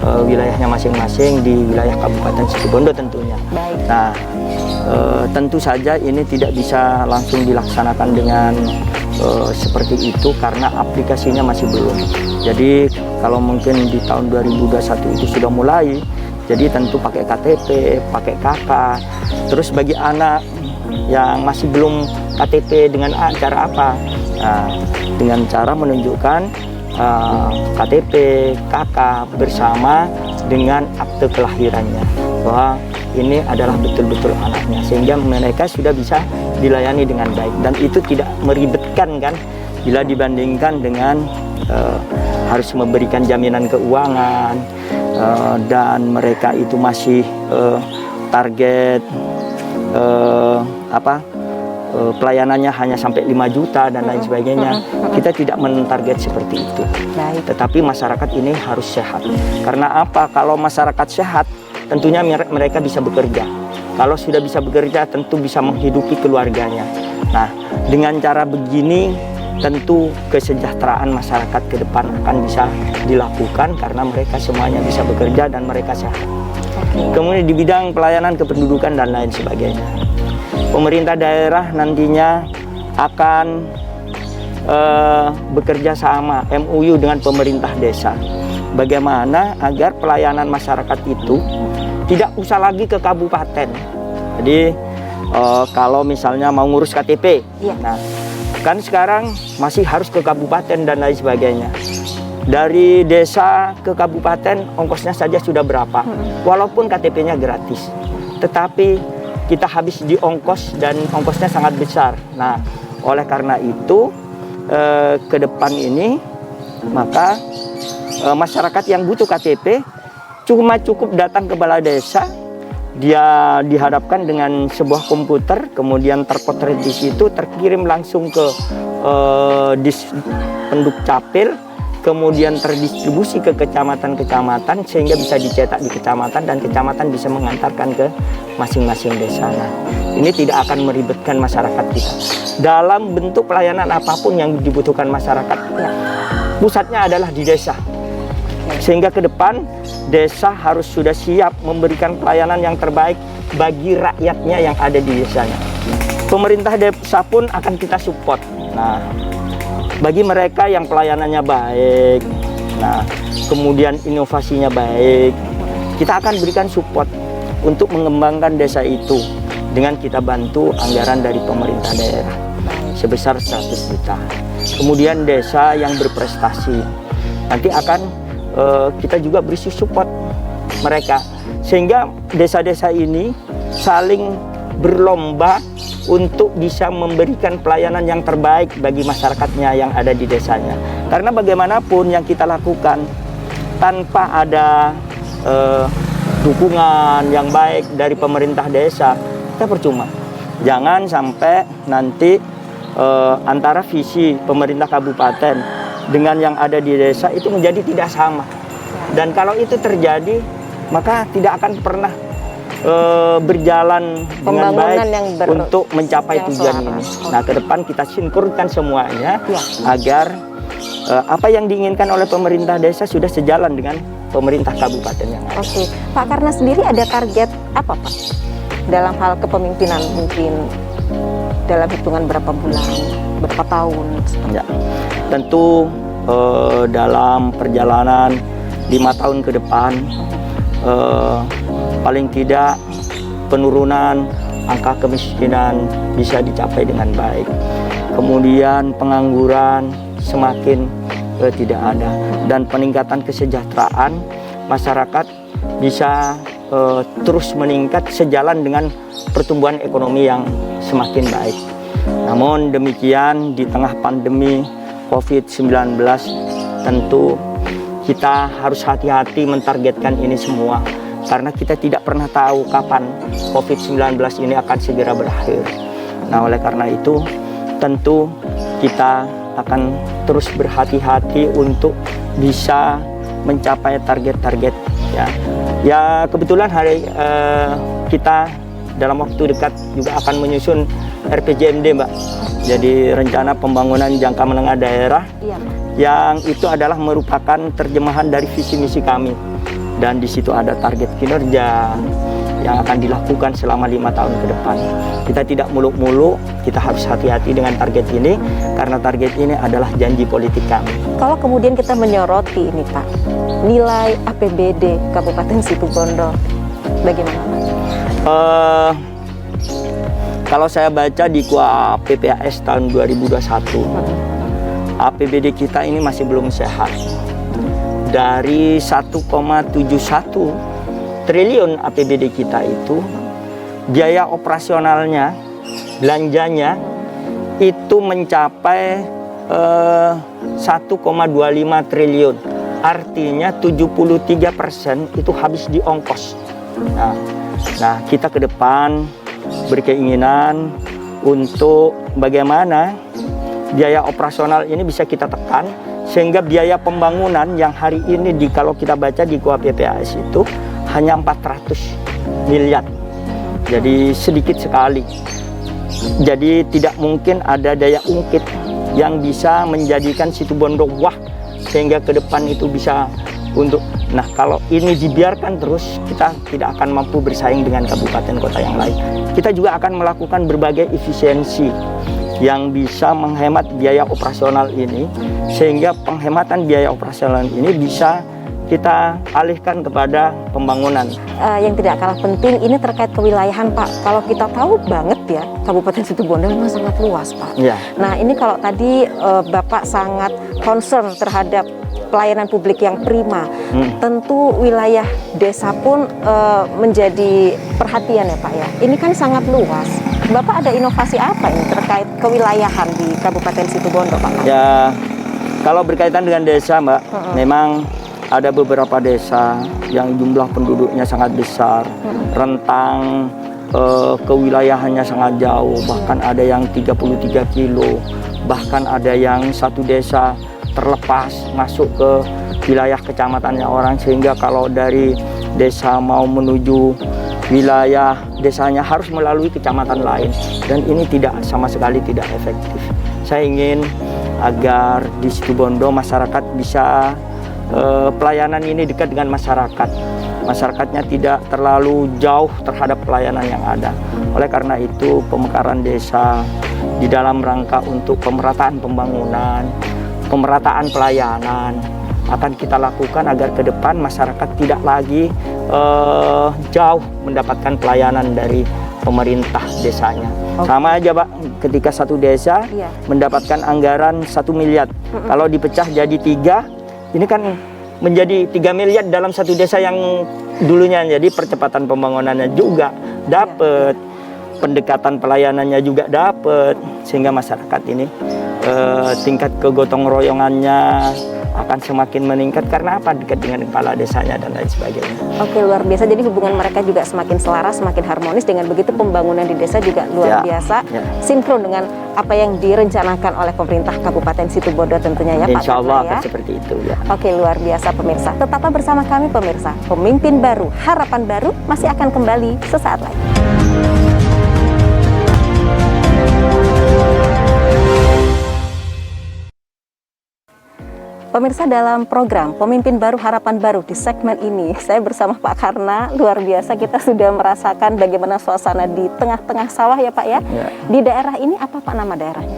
[SPEAKER 3] wilayahnya masing-masing, di wilayah Kabupaten Situbondo tentunya. Nah, tentu saja ini tidak bisa langsung dilaksanakan dengan seperti itu karena aplikasinya masih belum. Jadi kalau mungkin di tahun 2021 itu sudah mulai, jadi tentu pakai KTP, pakai KK. Terus bagi anak yang masih belum KTP dengan cara apa? Nah, dengan cara menunjukkan KTP, KK bersama dengan akte kelahirannya, bahwa ini adalah betul-betul anaknya, sehingga mereka sudah bisa dilayani dengan baik, dan itu tidak meribetkan kan bila dibandingkan dengan harus memberikan jaminan keuangan, dan mereka itu masih target pelayanannya hanya sampai 5 juta dan lain sebagainya. Kita tidak mentarget seperti itu. Tetapi masyarakat ini harus sehat. Karena apa? Kalau masyarakat sehat, tentunya mereka bisa bekerja. Kalau sudah bisa bekerja, tentu bisa menghidupi keluarganya. Nah, dengan cara begini, tentu kesejahteraan masyarakat ke depan akan bisa dilakukan karena mereka semuanya bisa bekerja dan mereka sehat. Kemudian di bidang pelayanan kependudukan dan lain sebagainya, pemerintah daerah nantinya akan bekerja sama MOU dengan pemerintah desa. Bagaimana agar pelayanan masyarakat itu tidak usah lagi ke kabupaten. Jadi kalau misalnya mau ngurus KTP, nah kan sekarang masih harus ke kabupaten dan lain sebagainya. Dari desa ke kabupaten ongkosnya saja sudah berapa, walaupun KTP-nya gratis, tetapi kita habis di ongkos dan ongkosnya sangat besar. Nah, oleh karena itu ke depan ini maka masyarakat yang butuh KTP cuma cukup datang ke balai desa, dia dihadapkan dengan sebuah komputer, kemudian terpotret di situ, terkirim langsung ke Penduk Capil, kemudian terdistribusi ke kecamatan-kecamatan sehingga bisa dicetak di kecamatan dan kecamatan bisa mengantarkan ke masing-masing desa. Nah, ini tidak akan meribetkan masyarakat kita. Dalam bentuk pelayanan apapun yang dibutuhkan masyarakat, pusatnya adalah di desa. Sehingga ke depan desa harus sudah siap memberikan pelayanan yang terbaik bagi rakyatnya yang ada di desanya. Pemerintah desa pun akan kita support. Nah, bagi mereka yang pelayanannya baik, nah kemudian inovasinya baik, kita akan berikan support untuk mengembangkan desa itu dengan kita bantu anggaran dari pemerintah daerah sebesar 100 juta. Kemudian desa yang berprestasi nanti akan kita juga beri support mereka, sehingga desa-desa ini saling berlomba untuk bisa memberikan pelayanan yang terbaik bagi masyarakatnya yang ada di desanya. Karena bagaimanapun yang kita lakukan tanpa ada dukungan yang baik dari pemerintah desa, kita percuma. Jangan sampai nanti antara visi pemerintah kabupaten dengan yang ada di desa itu menjadi tidak sama. Dan kalau itu terjadi, maka tidak akan pernah berjalan dengan baik untuk mencapai tujuan ini. Nah, ke depan kita sinkronkan semuanya agar apa yang diinginkan oleh pemerintah desa sudah sejalan dengan pemerintah kabupaten yang ada.
[SPEAKER 1] Oke, Pak Karna sendiri ada target apa Pak dalam hal kepemimpinan, mungkin dalam hitungan berapa bulan, berapa tahun?
[SPEAKER 3] Ya, tentu dalam perjalanan 5 tahun ke depan paling tidak penurunan angka kemiskinan bisa dicapai dengan baik. Kemudian pengangguran semakin tidak ada, dan peningkatan kesejahteraan masyarakat bisa terus meningkat sejalan dengan pertumbuhan ekonomi yang semakin baik. Namun demikian, di tengah pandemi COVID-19 tentu kita harus hati-hati mentargetkan ini semua, karena kita tidak pernah tahu kapan COVID-19 ini akan segera berakhir. Nah, oleh karena itu tentu kita akan terus berhati-hati untuk bisa mencapai target-target ya. Ya, kebetulan kita dalam waktu dekat juga akan menyusun RPJMD, Mbak. Jadi rencana pembangunan jangka menengah daerah, yang itu adalah merupakan terjemahan dari visi misi kami, dan di situ ada target kinerja yang akan dilakukan selama 5 tahun ke depan. Kita tidak muluk-muluk, kita harus hati-hati dengan target ini, karena target ini adalah janji politik kami.
[SPEAKER 1] Kalau kemudian kita menyoroti ini Pak, nilai APBD Kabupaten Situbondo, bagaimana Pak?
[SPEAKER 3] Kalau saya baca di KUA PPAS tahun 2021, APBD kita ini masih belum sehat. Dari 1,71 triliun APBD kita itu, biaya operasionalnya, belanjanya itu mencapai 1,25 triliun. Artinya 73% itu habis di ongkos. Nah, kita ke depan berkeinginan untuk bagaimana biaya operasional ini bisa kita tekan, sehingga biaya pembangunan yang hari ini kalau kita baca di KUA PPAS itu hanya 400 miliar. Jadi sedikit sekali. Jadi tidak mungkin ada daya ungkit yang bisa menjadikan Situbondo wah, sehingga ke depan itu bisa untuk. Nah, kalau ini dibiarkan terus, kita tidak akan mampu bersaing dengan kabupaten kota yang lain. Kita juga akan melakukan berbagai efisiensi yang bisa menghemat biaya operasional ini, sehingga penghematan biaya operasional ini bisa kita alihkan kepada pembangunan.
[SPEAKER 1] Yang tidak kalah penting ini terkait kewilayahan Pak. Kalau kita tahu banget ya, Kabupaten Situbondo memang sangat luas Pak.
[SPEAKER 3] Ya.
[SPEAKER 1] Nah, ini kalau tadi Bapak sangat concern terhadap pelayanan publik yang prima, tentu wilayah desa pun menjadi perhatian ya Pak ya. Ini kan sangat luas. Bapak ada inovasi apa ini terkait kewilayahan di Kabupaten Situbondo Pak?
[SPEAKER 3] Ya, kalau berkaitan dengan desa Mbak, memang ada beberapa desa yang jumlah penduduknya sangat besar, rentang kewilayahannya sangat jauh, bahkan ada yang 33 kilo, bahkan ada yang satu desa terlepas masuk ke wilayah kecamatannya orang, sehingga kalau dari desa mau menuju wilayah desanya harus melalui kecamatan lain, dan ini sama sekali tidak efektif. Saya ingin agar di Situbondo masyarakat bisa pelayanan ini dekat dengan masyarakat. Masyarakatnya tidak terlalu jauh terhadap pelayanan yang ada. Oleh karena itu, pemekaran desa di dalam rangka untuk pemerataan pembangunan, pemerataan pelayanan akan kita lakukan agar ke depan masyarakat tidak lagi jauh mendapatkan pelayanan dari pemerintah desanya. Sama aja Pak, ketika satu desa mendapatkan anggaran 1 miliar, kalau dipecah jadi 3, ini kan menjadi 3 miliar dalam satu desa yang dulunya. Jadi percepatan pembangunannya juga dapat, pendekatan pelayanannya juga dapat, sehingga masyarakat ini tingkat kegotong royongannya akan semakin meningkat. Karena apa? Dekat dengan kepala desanya dan lain sebagainya.
[SPEAKER 1] Oke, luar biasa. Jadi hubungan mereka juga semakin selaras, semakin harmonis. Dengan begitu pembangunan di desa juga luar biasa, sinkron dengan apa yang direncanakan oleh pemerintah Kabupaten Situbondo tentunya ya Pak.
[SPEAKER 3] Insya Allah akan seperti itu ya.
[SPEAKER 1] Oke, luar biasa pemirsa. Tetaplah bersama kami pemirsa. Pemimpin baru, harapan baru masih akan kembali sesaat lagi. Pemirsa, dalam program Pemimpin Baru Harapan Baru di segmen ini, saya bersama Pak Karna. Luar biasa, kita sudah merasakan bagaimana suasana di tengah-tengah sawah ya Pak ya. Di daerah ini apa Pak nama daerahnya?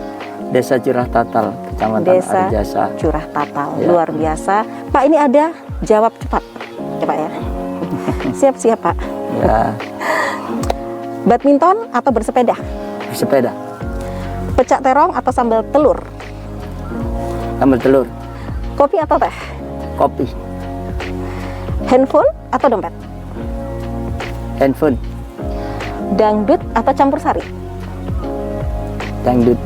[SPEAKER 3] Desa Curah Tatal, Kecamatan
[SPEAKER 1] Desa
[SPEAKER 3] Arjasa.
[SPEAKER 1] Curah Tatal, luar biasa. Pak, ini ada jawab cepat ya Pak ya. Siap-siap Pak.
[SPEAKER 3] Ya,
[SPEAKER 1] Badminton atau bersepeda?
[SPEAKER 3] sepeda,
[SPEAKER 1] Pecak terong atau sambal telur?
[SPEAKER 3] sambal telur,
[SPEAKER 1] Kopi atau teh?
[SPEAKER 3] kopi,
[SPEAKER 1] Handphone atau dompet?
[SPEAKER 3] handphone,
[SPEAKER 1] Dangdut atau campur sari?
[SPEAKER 3] dangdut.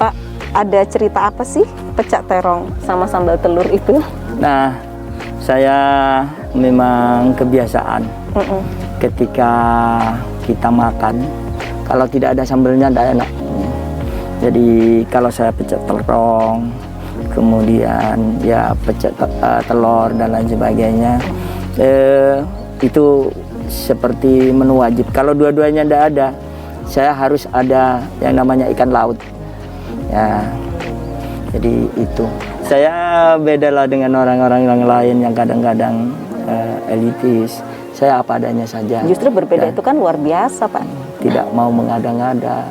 [SPEAKER 1] Pak, ada cerita apa sih pecak terong sama sambal telur itu?
[SPEAKER 3] Nah, saya memang kebiasaan ketika kita makan, kalau tidak ada sambelnya tidak enak. Jadi kalau saya pecak terong, kemudian ya pecak telur dan lain sebagainya, itu seperti menu wajib. Kalau dua-duanya tidak ada, saya harus ada yang namanya ikan laut. Ya, jadi itu. Saya bedalah dengan orang-orang yang lain yang kadang-kadang elitis. Saya apa adanya saja.
[SPEAKER 1] Justru berbeda itu kan luar biasa Pak.
[SPEAKER 3] Tidak mau mengada-ngada.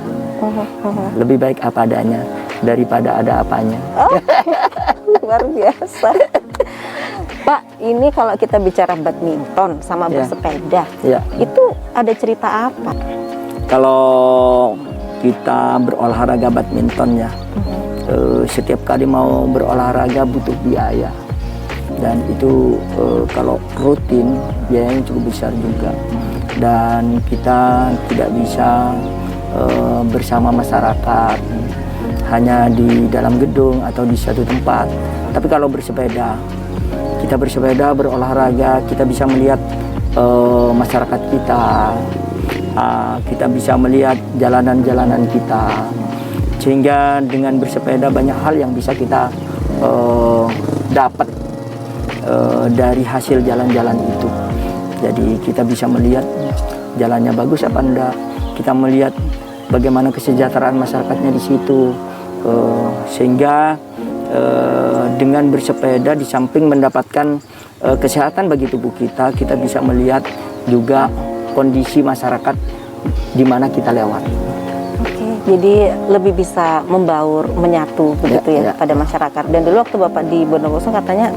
[SPEAKER 3] Lebih baik apa adanya daripada ada apanya.
[SPEAKER 1] Luar biasa. Pak, ini kalau kita bicara badminton sama bersepeda, itu ada cerita apa?
[SPEAKER 3] Kalau kita berolahraga badminton ya, setiap kali mau berolahraga butuh biaya. Dan itu kalau rutin biayanya cukup besar juga. Dan kita tidak bisa bersama masyarakat hanya di dalam gedung atau di satu tempat. Tapi kalau bersepeda, kita bersepeda, berolahraga, kita bisa melihat masyarakat kita, kita bisa melihat jalanan-jalanan kita, sehingga dengan bersepeda banyak hal yang bisa kita dapat dari hasil jalan-jalan itu. Jadi kita bisa melihat jalannya bagus apa enggak, kita melihat bagaimana kesejahteraan masyarakatnya di situ, sehingga dengan bersepeda di samping mendapatkan kesehatan bagi tubuh kita, kita bisa melihat juga kondisi masyarakat di mana kita lewat.
[SPEAKER 1] Oke, jadi lebih bisa membaur, menyatu begitu ya pada masyarakat. Dan dulu waktu Bapak di Bondowoso katanya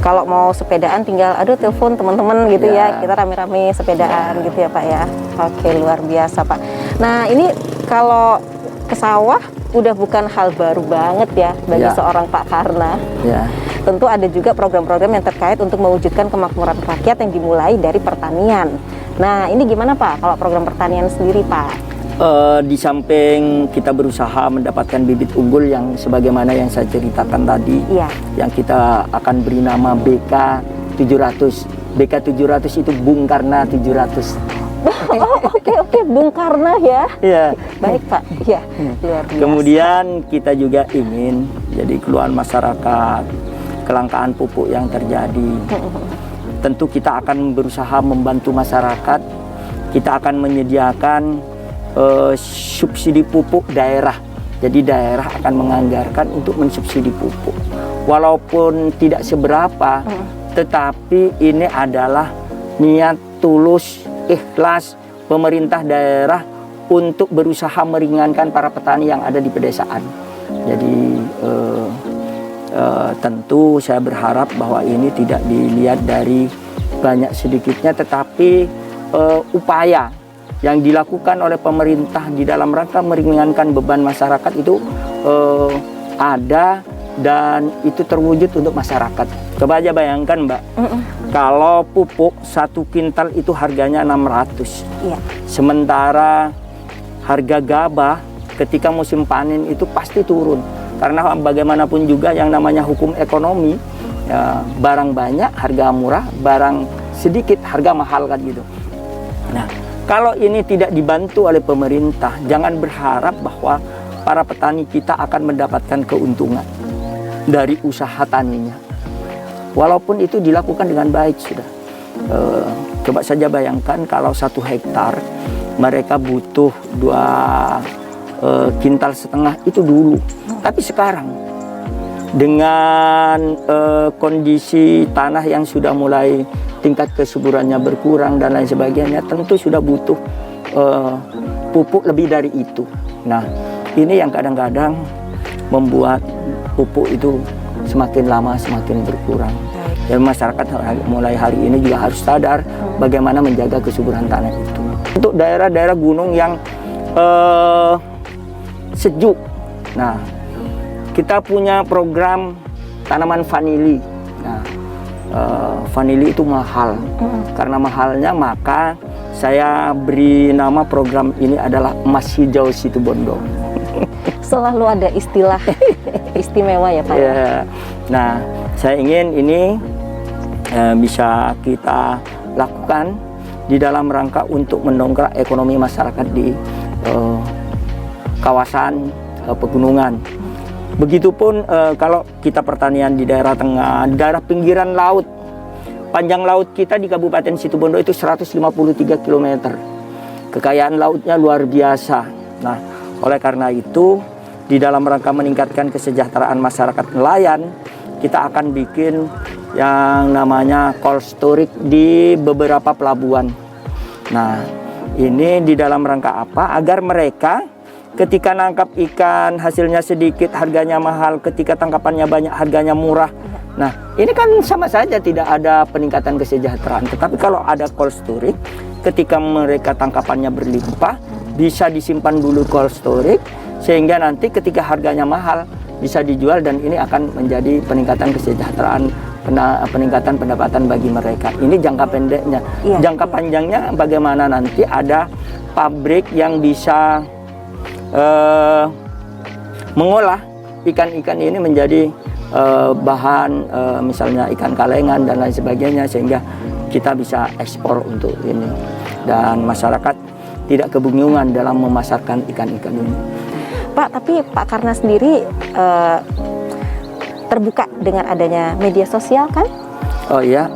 [SPEAKER 1] kalau mau sepedaan tinggal telepon teman-teman gitu ya, kita rame-rame sepedaan gitu ya Pak ya. Oke, luar biasa Pak. Nah, ini kalau ke sawah udah bukan hal baru banget ya bagi seorang Pak Karna. Tentu ada juga program-program yang terkait untuk mewujudkan kemakmuran rakyat yang dimulai dari pertanian. Nah, ini gimana Pak kalau program pertanian sendiri Pak?
[SPEAKER 3] Di samping kita berusaha mendapatkan bibit unggul yang sebagaimana yang saya ceritakan tadi, yang kita akan beri nama BK 700. BK 700 itu Bung Karna 700.
[SPEAKER 1] Oke, Bung Karna ya. Baik Pak. Luar biasa.
[SPEAKER 3] Kemudian kita juga ingin jadi keluhan masyarakat, kelangkaan pupuk yang terjadi. Tentu kita akan berusaha membantu masyarakat. Kita akan menyediakan subsidi pupuk daerah. Jadi daerah akan menganggarkan untuk mensubsidi pupuk. Walaupun tidak seberapa, tetapi ini adalah niat tulus, ikhlas pemerintah daerah untuk berusaha meringankan para petani yang ada di pedesaan. Jadi tentu saya berharap bahwa ini tidak dilihat dari banyak sedikitnya, tetapi upaya yang dilakukan oleh pemerintah di dalam rangka meringankan beban masyarakat itu ada dan itu terwujud untuk masyarakat. Coba aja bayangkan Mbak, kalau pupuk 1 kintal itu harganya 600, sementara harga gabah ketika musim panen itu pasti turun. Karena bagaimanapun juga yang namanya hukum ekonomi, barang banyak harga murah, barang sedikit harga mahal kan gitu. Nah, kalau ini tidak dibantu oleh pemerintah, jangan berharap bahwa para petani kita akan mendapatkan keuntungan dari usaha taninya. Walaupun itu dilakukan dengan baik sudah. Coba saja bayangkan kalau 1 hektar mereka butuh 2,5 kintal itu dulu. Tapi sekarang dengan kondisi tanah yang sudah mulai tingkat kesuburannya berkurang dan lain sebagainya, tentu sudah butuh pupuk lebih dari itu. Nah, ini yang kadang-kadang membuat pupuk itu semakin lama semakin berkurang. Dan masyarakat mulai hari ini juga harus sadar bagaimana menjaga kesuburan tanah itu. Untuk daerah-daerah gunung yang sejuk, nah, kita punya program tanaman vanili. Nah, vanili itu mahal. Karena mahalnya, maka saya beri nama program ini adalah Emas Hijau Situbondo.
[SPEAKER 1] Selalu ada istilah istimewa ya Pak.
[SPEAKER 3] Ya. Nah, saya ingin ini bisa kita lakukan di dalam rangka untuk mendongkrak ekonomi masyarakat di kawasan pegunungan. Begitupun kalau kita pertanian di daerah tengah, daerah pinggiran laut. Panjang laut kita di Kabupaten Situbondo itu 153 km. Kekayaan lautnya luar biasa. Nah, oleh karena itu, di dalam rangka meningkatkan kesejahteraan masyarakat nelayan, kita akan bikin yang namanya cold storage di beberapa pelabuhan. Nah, ini di dalam rangka apa? Agar mereka ketika nangkap ikan hasilnya sedikit, harganya mahal, ketika tangkapannya banyak, harganya murah. Nah, ini kan sama saja tidak ada peningkatan kesejahteraan. Tetapi kalau ada cold storage, ketika mereka tangkapannya berlimpah, bisa disimpan dulu cold storage, sehingga nanti ketika harganya mahal bisa dijual, dan ini akan menjadi peningkatan kesejahteraan, peningkatan pendapatan bagi mereka. Ini jangka pendeknya. Jangka panjangnya bagaimana nanti ada pabrik yang bisa mengolah ikan-ikan ini menjadi bahan misalnya ikan kalengan dan lain sebagainya, sehingga kita bisa ekspor untuk ini, dan masyarakat tidak kebingungan dalam memasarkan ikan-ikan ini.
[SPEAKER 1] Pak, tapi Pak Karna sendiri terbuka dengan adanya media sosial kan?
[SPEAKER 3] Oh iya,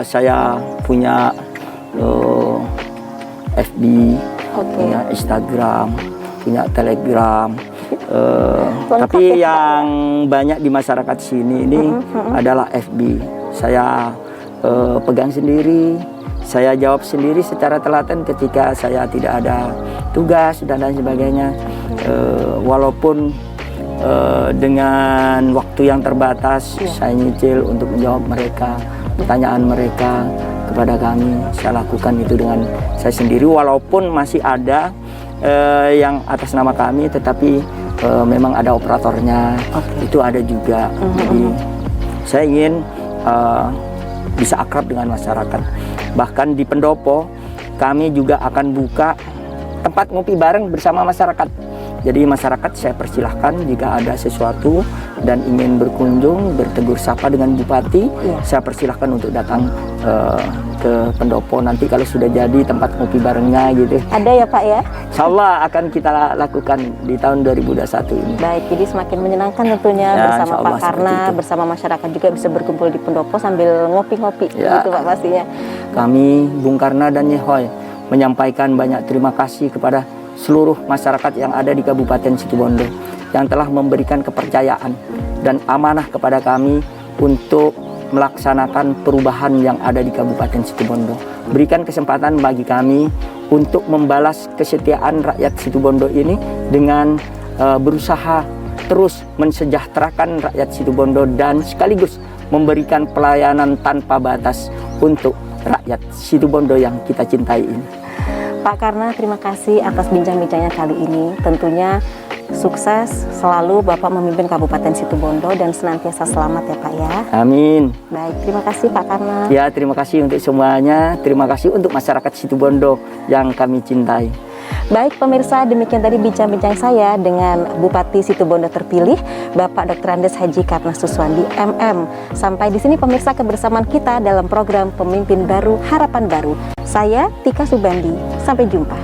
[SPEAKER 3] saya punya FB, punya Instagram, punya Telegram. Tapi yang banyak di masyarakat sini ini adalah FB. Saya pegang sendiri, saya jawab sendiri secara telaten ketika saya tidak ada tugas dan lain sebagainya. Walaupun dengan waktu yang terbatas, saya nyicil untuk menjawab mereka, pertanyaan mereka kepada kami. Saya lakukan itu dengan saya sendiri, walaupun masih ada yang atas nama kami, tetapi memang ada operatornya. Itu ada juga. Jadi saya ingin bisa akrab dengan masyarakat. Bahkan di Pendopo kami juga akan buka tempat ngopi bareng bersama masyarakat. Jadi masyarakat saya persilahkan jika ada sesuatu dan ingin berkunjung, bertegur sapa dengan Bupati, saya persilahkan untuk datang ke Pendopo. Nanti kalau sudah jadi tempat ngopi barengnya gitu.
[SPEAKER 1] Ada ya Pak ya?
[SPEAKER 3] Insya Allah akan kita lakukan di tahun 2021 ini.
[SPEAKER 1] Baik, jadi semakin menyenangkan tentunya
[SPEAKER 3] Ya,
[SPEAKER 1] bersama Pak Karna, bersama masyarakat juga bisa berkumpul di Pendopo sambil ngopi-ngopi gitu Pak pastinya.
[SPEAKER 3] Kami, Bung Karna dan Nyehoy, menyampaikan banyak terima kasih kepada seluruh masyarakat yang ada di Kabupaten Situbondo yang telah memberikan kepercayaan dan amanah kepada kami untuk melaksanakan perubahan yang ada di Kabupaten Situbondo. Berikan kesempatan bagi kami untuk membalas kesetiaan rakyat Situbondo ini dengan berusaha terus mensejahterakan rakyat Situbondo dan sekaligus memberikan pelayanan tanpa batas untuk rakyat Situbondo yang kita cintai ini.
[SPEAKER 1] Pak Karna, terima kasih atas bincang-bincangnya kali ini. Tentunya sukses selalu Bapak memimpin Kabupaten Situbondo dan senantiasa selamat ya Pak ya.
[SPEAKER 3] Amin.
[SPEAKER 1] Baik, terima kasih Pak Karna.
[SPEAKER 3] Ya, terima kasih untuk semuanya. Terima kasih untuk masyarakat Situbondo yang kami cintai.
[SPEAKER 1] Baik pemirsa, demikian tadi bincang-bincang saya dengan Bupati Situbondo terpilih, Bapak Dr. Andes Haji Karna Suswandi MM. Sampai di sini pemirsa kebersamaan kita dalam program Pemimpin Baru Harapan Baru. Saya Tika Subandi, sampai jumpa.